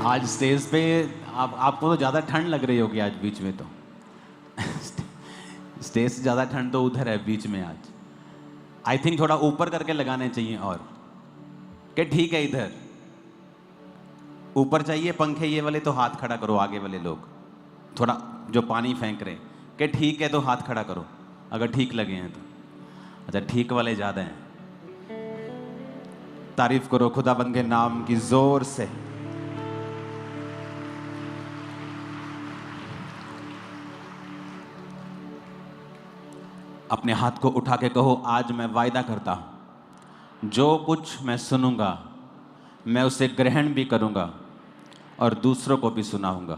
आज स्टेज पे आपको तो ज़्यादा ठंड लग रही होगी आज बीच में तो स्टेज से ज़्यादा ठंड तो उधर है बीच में आज। आई थिंक थोड़ा ऊपर करके लगाने चाहिए और क्या ठीक है इधर ऊपर चाहिए पंखे ये वाले तो हाथ खड़ा करो आगे वाले लोग थोड़ा जो पानी फेंक रहे क्या ठीक है तो हाथ खड़ा करो अगर ठीक लगे हैं तो। अच्छा ठीक वाले ज़्यादा हैं। तारीफ करो खुदाबंद के नाम की जोर से। अपने हाथ को उठा के कहो आज मैं वायदा करता हूं जो कुछ मैं सुनूंगा मैं उसे ग्रहण भी करूंगा और दूसरों को भी सुनाऊंगा।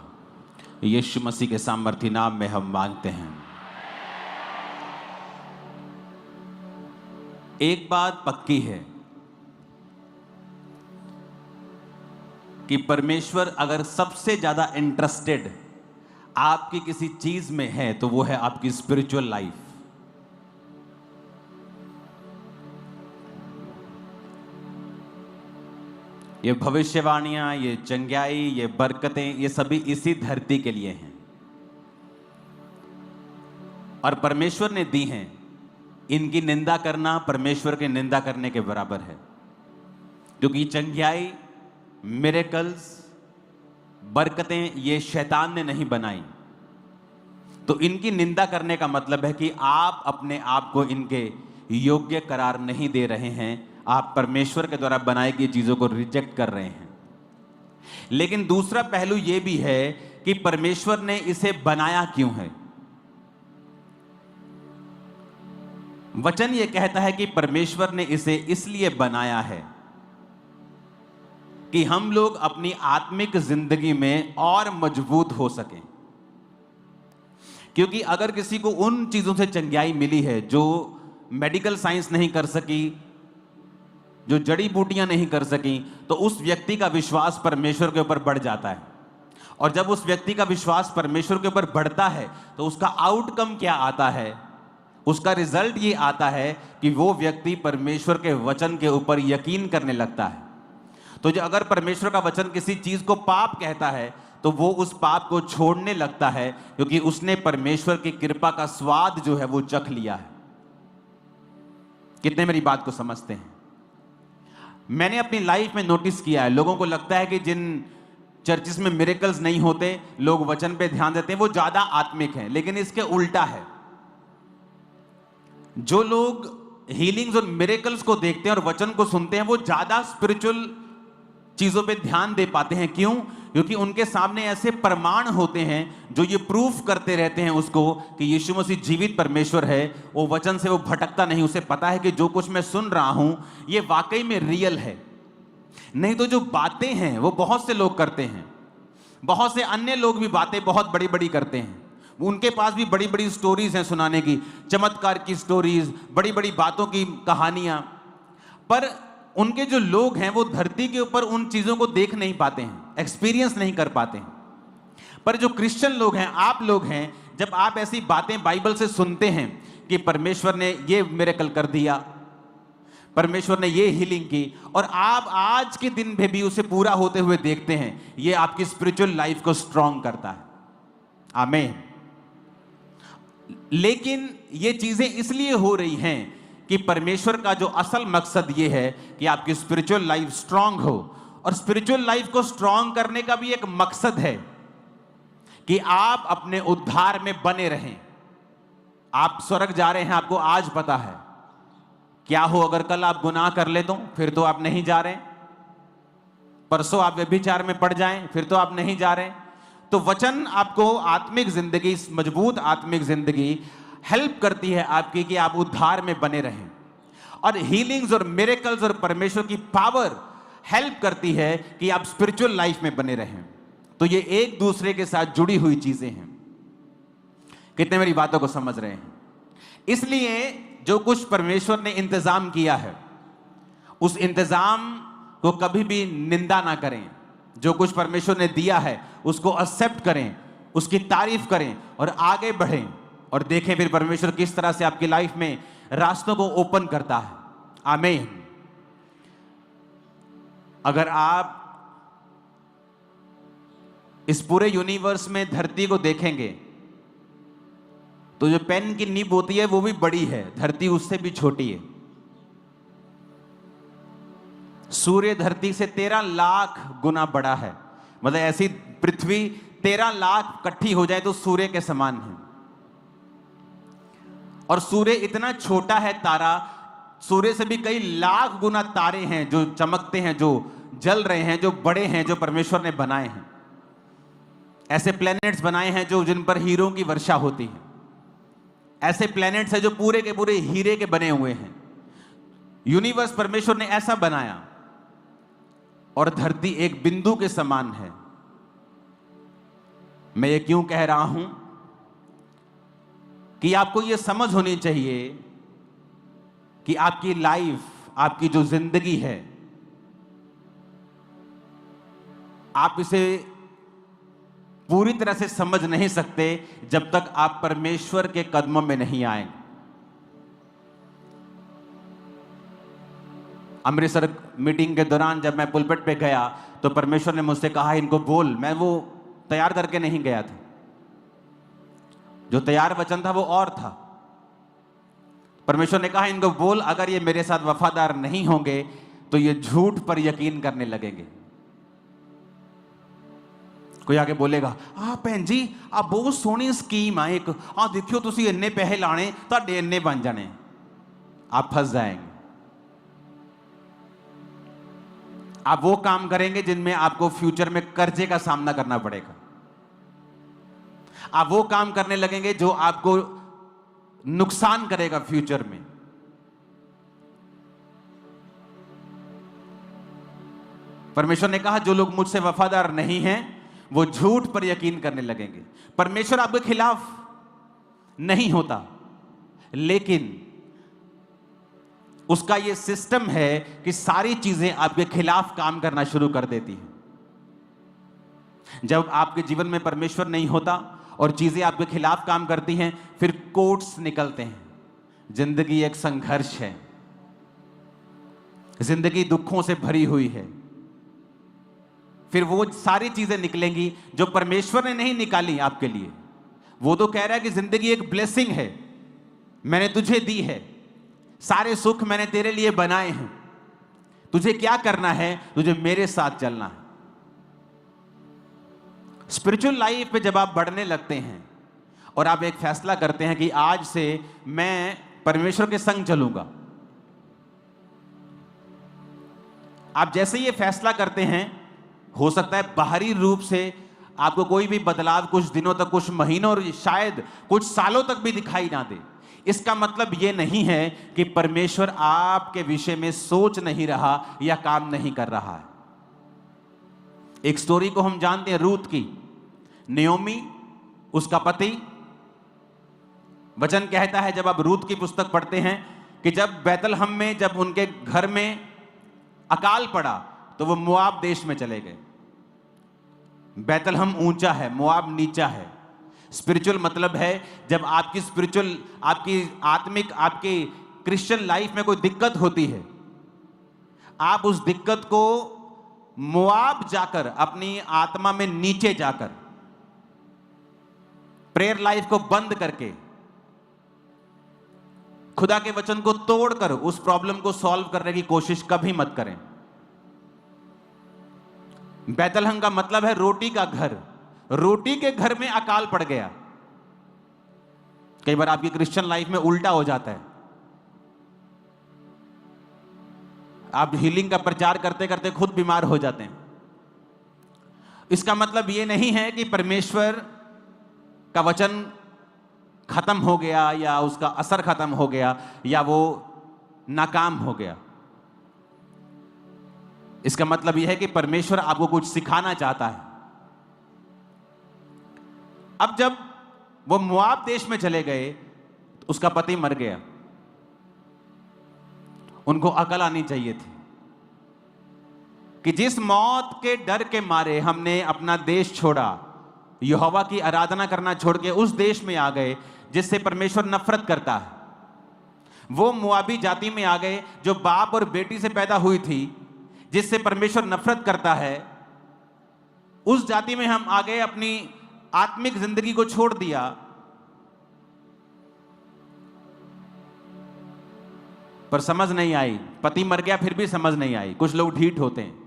यीशु मसीह के सामर्थी नाम में हम मांगते हैं। एक बात पक्की है कि परमेश्वर अगर सबसे ज्यादा इंटरेस्टेड आपकी किसी चीज में है तो वो है आपकी स्पिरिचुअल लाइफ। ये भविष्यवाणियां ये चंगाई ये बरकतें ये सभी इसी धरती के लिए हैं और परमेश्वर ने दी हैं। इनकी निंदा करना परमेश्वर की निंदा करने के बराबर है क्योंकि चंगाई मिरेकल्स बरकतें ये शैतान ने नहीं बनाई। तो इनकी निंदा करने का मतलब है कि आप अपने आप को इनके योग्य करार नहीं दे रहे हैं। आप परमेश्वर के द्वारा बनाई गई चीजों को रिजेक्ट कर रहे हैं। लेकिन दूसरा पहलू यह भी है कि परमेश्वर ने इसे बनाया क्यों है। वचन यह कहता है कि परमेश्वर ने इसे इसलिए बनाया है कि हम लोग अपनी आत्मिक जिंदगी में और मजबूत हो सकें। क्योंकि अगर किसी को उन चीजों से चंगाई मिली है जो मेडिकल साइंस नहीं कर सकी जो जड़ी बूटियां नहीं कर सकी तो उस व्यक्ति का विश्वास परमेश्वर के ऊपर बढ़ जाता है। और जब उस व्यक्ति का विश्वास परमेश्वर के ऊपर बढ़ता है तो उसका आउटकम क्या आता है। उसका रिजल्ट ये आता है कि वो व्यक्ति परमेश्वर के वचन के ऊपर यकीन करने लगता है। तो जो अगर परमेश्वर का वचन किसी चीज को पाप कहता है तो वो उस पाप को छोड़ने लगता है क्योंकि उसने परमेश्वर की कृपा का स्वाद जो है वो चख लिया है। कितने मेरी बात को समझते हैं। मैंने अपनी लाइफ में नोटिस किया है लोगों को लगता है कि जिन चर्चिस में मिरेकल्स नहीं होते लोग वचन पे ध्यान देते हैं वो ज्यादा आत्मिक हैं। लेकिन इसके उल्टा है। जो लोग हीलिंग्स और मिरेकल्स को देखते हैं और वचन को सुनते हैं वो ज्यादा स्पिरिचुअल चीजों पे ध्यान दे पाते हैं। क्यों? क्योंकि उनके सामने ऐसे प्रमाण होते हैं जो ये प्रूफ करते रहते हैं उसको कि यीशु मसीह जीवित परमेश्वर है। वो वचन से वो भटकता नहीं। उसे पता है कि जो कुछ मैं सुन रहा हूं ये वाकई में रियल है। नहीं तो जो बातें हैं वो बहुत से लोग करते हैं। बहुत से अन्य लोग भी बातें बहुत बड़ी बड़ी करते हैं। उनके पास भी बड़ी बड़ी स्टोरीज हैं सुनाने की, चमत्कार की स्टोरीज, बड़ी बड़ी बातों की कहानियां। पर उनके जो लोग हैं वो धरती के ऊपर उन चीजों को देख नहीं पाते हैं, एक्सपीरियंस नहीं कर पाते हैं। पर जो क्रिश्चियन लोग हैं, आप लोग हैं, जब आप ऐसी बातें बाइबल से सुनते हैं कि परमेश्वर ने ये मिरेकल कर दिया, परमेश्वर ने ये हीलिंग की और आप आज के दिन में भी उसे पूरा होते हुए देखते हैं, ये आपकी स्पिरिचुअल लाइफ को स्ट्रांग करता है। आमीन। लेकिन ये चीजें इसलिए हो रही हैं कि परमेश्वर का जो असल मकसद ये है कि आपकी स्पिरिचुअल लाइफ स्ट्रांग हो। और स्पिरिचुअल लाइफ को स्ट्रांग करने का भी एक मकसद है कि आप अपने उद्धार में बने रहें। आप स्वर्ग जा रहे हैं, आपको आज पता है। क्या हो अगर कल आप गुनाह कर ले तो फिर तो आप नहीं जा रहे। परसों आप व्यभिचार में पड़ जाएं फिर तो आप नहीं जा रहे। तो वचन आपको आत्मिक जिंदगी, मजबूत आत्मिक जिंदगी हेल्प करती है आपकी कि आप उद्धार में बने रहें। और हीलिंग्स और मिरेकल्स और परमेश्वर की पावर हेल्प करती है कि आप स्पिरिचुअल लाइफ में बने रहें। तो ये एक दूसरे के साथ जुड़ी हुई चीजें हैं। कितने मेरी बातों को समझ रहे हैं। इसलिए जो कुछ परमेश्वर ने इंतजाम किया है उस इंतजाम को कभी भी निंदा ना करें। जो कुछ परमेश्वर ने दिया है उसको एक्सेप्ट करें, उसकी तारीफ करें और आगे बढ़ें और देखें फिर परमेश्वर किस तरह से आपकी लाइफ में रास्तों को ओपन करता है। आमीन। अगर आप इस पूरे यूनिवर्स में धरती को देखेंगे तो जो पेन की नीब होती है वो भी बड़ी है, धरती उससे भी छोटी है। सूर्य धरती से 13 लाख गुना बड़ा है, मतलब ऐसी पृथ्वी 13 लाख इकट्ठी हो जाए तो सूर्य के समान है। और सूर्य इतना छोटा है तारा, सूर्य से भी कई लाख गुना तारे हैं जो चमकते हैं, जो जल रहे हैं, जो बड़े हैं, जो परमेश्वर ने बनाए हैं। ऐसे प्लैनेट्स बनाए हैं जो जिन पर हीरों की वर्षा होती है। ऐसे प्लैनेट्स हैं जो पूरे के पूरे हीरे के बने हुए हैं। यूनिवर्स परमेश्वर ने ऐसा बनाया और धरती एक बिंदु के समान है। मैं ये क्यों कह रहा हूं कि आपको ये समझ होनी चाहिए कि आपकी लाइफ, आपकी जो जिंदगी है, आप इसे पूरी तरह से समझ नहीं सकते जब तक आप परमेश्वर के कदमों में नहीं आए। अमृतसर मीटिंग के दौरान जब मैं पुलपिट पे गया तो परमेश्वर ने मुझसे कहा इनको बोल। मैं वो तैयार करके नहीं गया था, जो तैयार वचन था वो और था। परमेश्वर ने कहा इनको बोल, अगर ये मेरे साथ वफादार नहीं होंगे तो ये झूठ पर यकीन करने लगेंगे। कोई आगे बोलेगा भैन जी आ बहुत सोहनी स्कीम है एक, देखियो तुसी इन्ने पैसे लाने तुहाडे इन्ने बन जाने। आप फंस जाएंगे। आप वो काम करेंगे जिनमें आपको फ्यूचर में कर्जे का सामना करना पड़ेगा। आप वो काम करने लगेंगे जो आपको नुकसान करेगा फ्यूचर में। परमेश्वर ने कहा जो लोग मुझसे वफादार नहीं हैं वो झूठ पर यकीन करने लगेंगे। परमेश्वर आपके खिलाफ नहीं होता, लेकिन उसका यह सिस्टम है कि सारी चीजें आपके खिलाफ काम करना शुरू कर देती हैं। जब आपके जीवन में परमेश्वर नहीं होता और चीजें आपके खिलाफ काम करती हैं, फिर कोट्स निकलते हैं। जिंदगी एक संघर्ष है, जिंदगी दुखों से भरी हुई है। फिर वो सारी चीजें निकलेंगी जो परमेश्वर ने नहीं निकाली आपके लिए। वो तो कह रहा है कि जिंदगी एक ब्लेसिंग है, मैंने तुझे दी है, सारे सुख मैंने तेरे लिए बनाए हैं, तुझे क्या करना है, तुझे मेरे साथ चलना है। स्पिरिचुअल लाइफ पे जब आप बढ़ने लगते हैं और आप एक फैसला करते हैं कि आज से मैं परमेश्वर के संग चलूंगा, आप जैसे ये फैसला करते हैं, हो सकता है बाहरी रूप से आपको कोई भी बदलाव कुछ दिनों तक, कुछ महीनों और शायद कुछ सालों तक भी दिखाई ना दे। इसका मतलब यह नहीं है कि परमेश्वर आपके विषय में सोच नहीं रहा या काम नहीं कर रहा है। एक स्टोरी को हम जानते हैं रूत की। नियोमी, उसका पति, वचन कहता है जब आप रूत की पुस्तक पढ़ते हैं कि जब बैतलहम में, जब उनके घर में अकाल पड़ा तो वो मोआब देश में चले गए। बैतलहम ऊंचा है, मोआब नीचा है। स्पिरिचुअल मतलब है जब आपकी स्पिरिचुअल, आपकी आत्मिक, आपकी क्रिश्चियन लाइफ में कोई दिक्कत होती है, आप उस दिक्कत को मोआब जाकर, अपनी आत्मा में नीचे जाकर, प्रेयर लाइफ को बंद करके, खुदा के वचन को तोड़कर उस प्रॉब्लम को सॉल्व करने की कोशिश कभी मत करें। बैतलहम का मतलब है रोटी का घर। रोटी के घर में अकाल पड़ गया। कई बार आपकी क्रिश्चियन लाइफ में उल्टा हो जाता है। आप हीलिंग का प्रचार करते करते खुद बीमार हो जाते हैं। इसका मतलब यह नहीं है कि परमेश्वर का वचन खत्म हो गया या उसका असर खत्म हो गया या वो नाकाम हो गया। इसका मतलब यह है कि परमेश्वर आपको कुछ सिखाना चाहता है। अब जब वो मोआब देश में चले गए तो उसका पति मर गया। उनको अकल आनी चाहिए थी कि जिस मौत के डर के मारे हमने अपना देश छोड़ा, यहोवा की आराधना करना छोड़ के उस देश में आ गए जिससे परमेश्वर नफरत करता है। वो मोआबी जाति में आ गए जो बाप और बेटी से पैदा हुई थी, जिससे परमेश्वर नफरत करता है। उस जाति में हम आ गए, अपनी आत्मिक जिंदगी को छोड़ दिया, पर समझ नहीं आई। पति मर गया फिर भी समझ नहीं आई। कुछ लोग ढीठ होते हैं,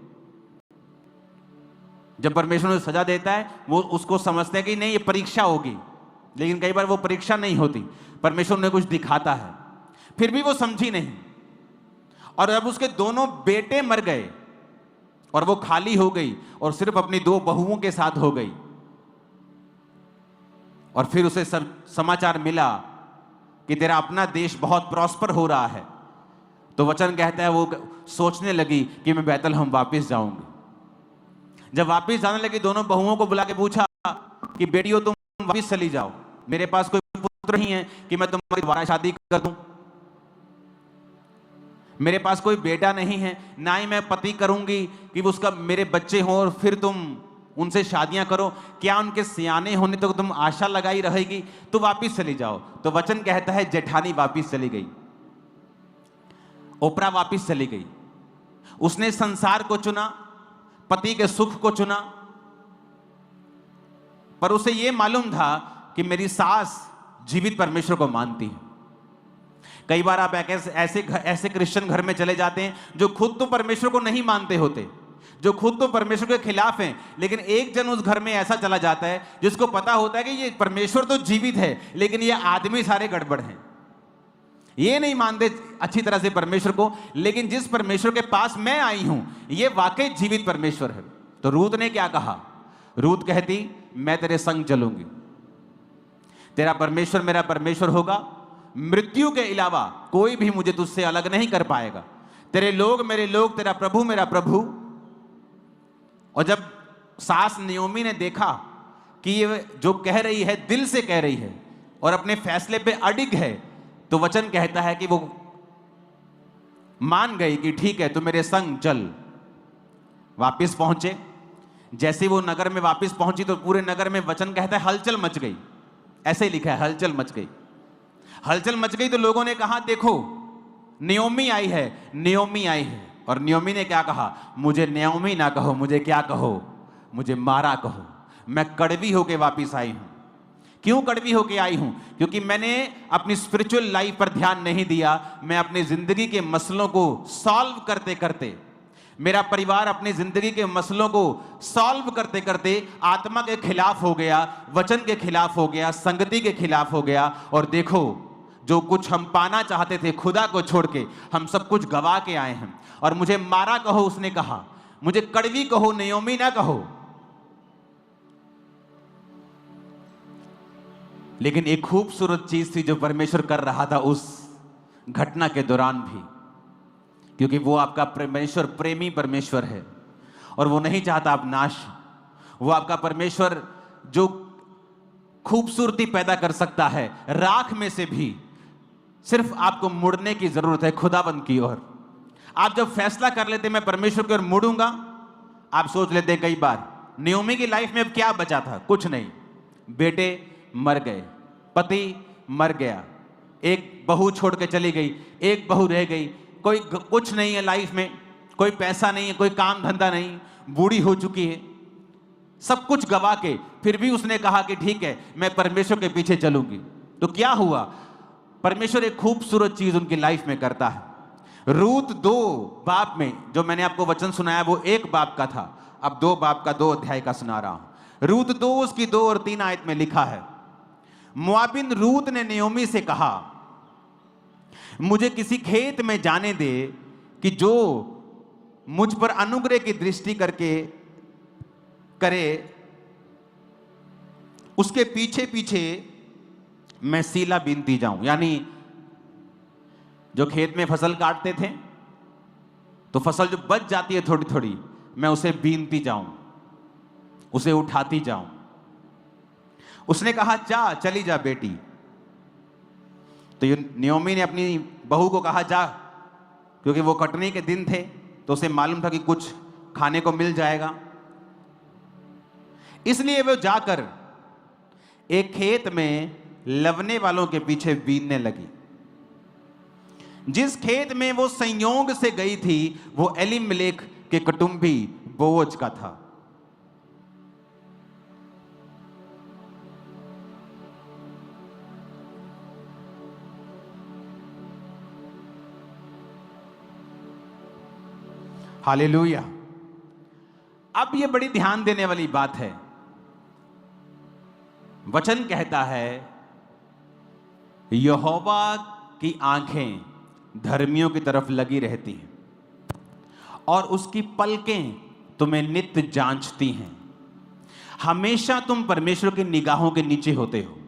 जब परमेश्वर उन्हें सजा देता है वो उसको समझते हैं कि नहीं ये परीक्षा होगी, लेकिन कई बार वो परीक्षा नहीं होती, परमेश्वर उन्हें कुछ दिखाता है, फिर भी वो समझी नहीं। और जब उसके दोनों बेटे मर गए और वो खाली हो गई और सिर्फ अपनी 2 बहुओं के साथ हो गई, और फिर उसे समाचार मिला कि तेरा अपना देश बहुत प्रॉस्पर हो रहा है, तो वचन कहता है वो सोचने लगी कि मैं बैतलहम वापस जाऊंगी। जब वापस जाने लगी, दोनों बहुओं को बुला के पूछा कि बेटियों तुम वापस चली जाओ, मेरे पास कोई पुत्र नहीं है कि मैं तुम्हारी दोबारा शादी कर दूं, मेरे पास कोई बेटा नहीं है, ना ही मैं पति करूंगी कि उसका मेरे बच्चे हों और फिर तुम उनसे शादियां करो, क्या उनके सियाने होने तक तुम आशा लगाई रहेगी? तो वापिस चली जाओ। तो वचन कहता है जेठानी वापिस चली गई, ओपरा वापिस चली गई। उसने संसार को चुना, पति के सुख को चुना, पर उसे यह मालूम था कि मेरी सास जीवित परमेश्वर को मानती है। कई बार आप ऐसे क्रिश्चियन घर में चले जाते हैं जो खुद तो परमेश्वर को नहीं मानते होते, जो खुद तो परमेश्वर के खिलाफ हैं, लेकिन एक जन उस घर में ऐसा चला जाता है जिसको पता होता है कि ये परमेश्वर तो जीवित है, लेकिन ये आदमी सारे गड़बड़ हैं, ये नहीं मानते अच्छी तरह से परमेश्वर को, लेकिन जिस परमेश्वर के पास मैं आई हूं ये वाकई जीवित परमेश्वर है। तो रूत ने क्या कहा? रूत कहती मैं तेरे संग चलूंगी, तेरा परमेश्वर मेरा परमेश्वर होगा, मृत्यु के अलावा कोई भी मुझे तुझसे अलग नहीं कर पाएगा, तेरे लोग मेरे लोग, तेरा प्रभु मेरा प्रभु। और जब सास नयोमी ने देखा कि ये जो कह रही है दिल से कह रही है और अपने फैसले पे अडिग है, तो वचन कहता है कि वो मान गई कि ठीक है तू मेरे संग चल। वापिस पहुंचे, जैसे वो नगर में वापिस पहुंची तो पूरे नगर में वचन कहता है हलचल मच गई। ऐसे ही लिखा है, हलचल मच गई। हलचल मच गई तो लोगों ने कहा देखो नयोमी आई है, नयोमी आई है। और नयोमी ने क्या कहा? मुझे नयोमी ना कहो, मुझे क्या कहो? मुझे मारा कहो। मैं कड़वी होके वापिस आई हूं। क्यों कड़वी होके आई हूं? क्योंकि मैंने अपनी स्पिरिचुअल लाइफ पर ध्यान नहीं दिया। मैं अपनी जिंदगी के मसलों को सॉल्व करते करते, मेरा परिवार अपनी जिंदगी के मसलों को सॉल्व करते करते आत्मा के खिलाफ हो गया, वचन के खिलाफ हो गया, संगति के खिलाफ हो गया। और देखो जो कुछ हम पाना चाहते थे खुदा को छोड़ के, हम सब कुछ गवा के आए हैं। और मुझे मारा कहो उसने कहा, मुझे कड़वी कहो, नयोमी ना कहो। लेकिन एक खूबसूरत चीज थी जो परमेश्वर कर रहा था उस घटना के दौरान भी, क्योंकि वो आपका परमेश्वर प्रेमी परमेश्वर है और वो नहीं चाहता आप नाश। वो आपका परमेश्वर जो खूबसूरती पैदा कर सकता है राख में से भी, सिर्फ आपको मुड़ने की जरूरत है खुदाबंद की ओर। आप जब फैसला कर लेते मैं परमेश्वर की ओर मुड़ूंगा, आप सोच लेते कई बार नयोमी की लाइफ में अब क्या बचा था? कुछ नहीं। बेटे मर गए, पति मर गया, एक बहू छोड़ के चली गई, एक बहू रह गई, कोई कुछ नहीं है लाइफ में, कोई पैसा नहीं है, कोई काम धंधा नहीं, बूढ़ी हो चुकी है, सब कुछ गवा के फिर भी उसने कहा कि ठीक है मैं परमेश्वर के पीछे चलूंगी। तो क्या हुआ? परमेश्वर एक खूबसूरत चीज उनकी लाइफ में करता है। रूत 2 बाब में, जो मैंने आपको वचन सुनाया वो 1 बाब का था, अब 2 बाब का 2 अध्याय का सुना रहा हूं। रूत 2 उसकी 2 और 3 आयत में लिखा है, मोआबिन रूत ने नयोमी से कहा मुझे किसी खेत में जाने दे कि जो मुझ पर अनुग्रह की दृष्टि करके करे, उसके पीछे पीछे मैं सीला बीनती जाऊं। यानी जो खेत में फसल काटते थे तो फसल जो बच जाती है थोड़ी थोड़ी, मैं उसे बीनती जाऊं, उसे उठाती जाऊं। उसने कहा जा, चली जा बेटी। तो नयोमी ने अपनी बहू को कहा जा, क्योंकि वो कटनी के दिन थे तो उसे मालूम था कि कुछ खाने को मिल जाएगा। इसलिए वो जाकर एक खेत में लवने वालों के पीछे बीनने लगी। जिस खेत में वो संयोग से गई थी वो एलीमेलेक के कुटुंबी बोअज का था। हालेलुया। अब ये बड़ी ध्यान देने वाली बात है। वचन कहता है यहोवा की आंखें धर्मियों की तरफ लगी रहती हैं और उसकी पलकें तुम्हें नित्य जांचती हैं। हमेशा तुम परमेश्वर की निगाहों के नीचे होते हो।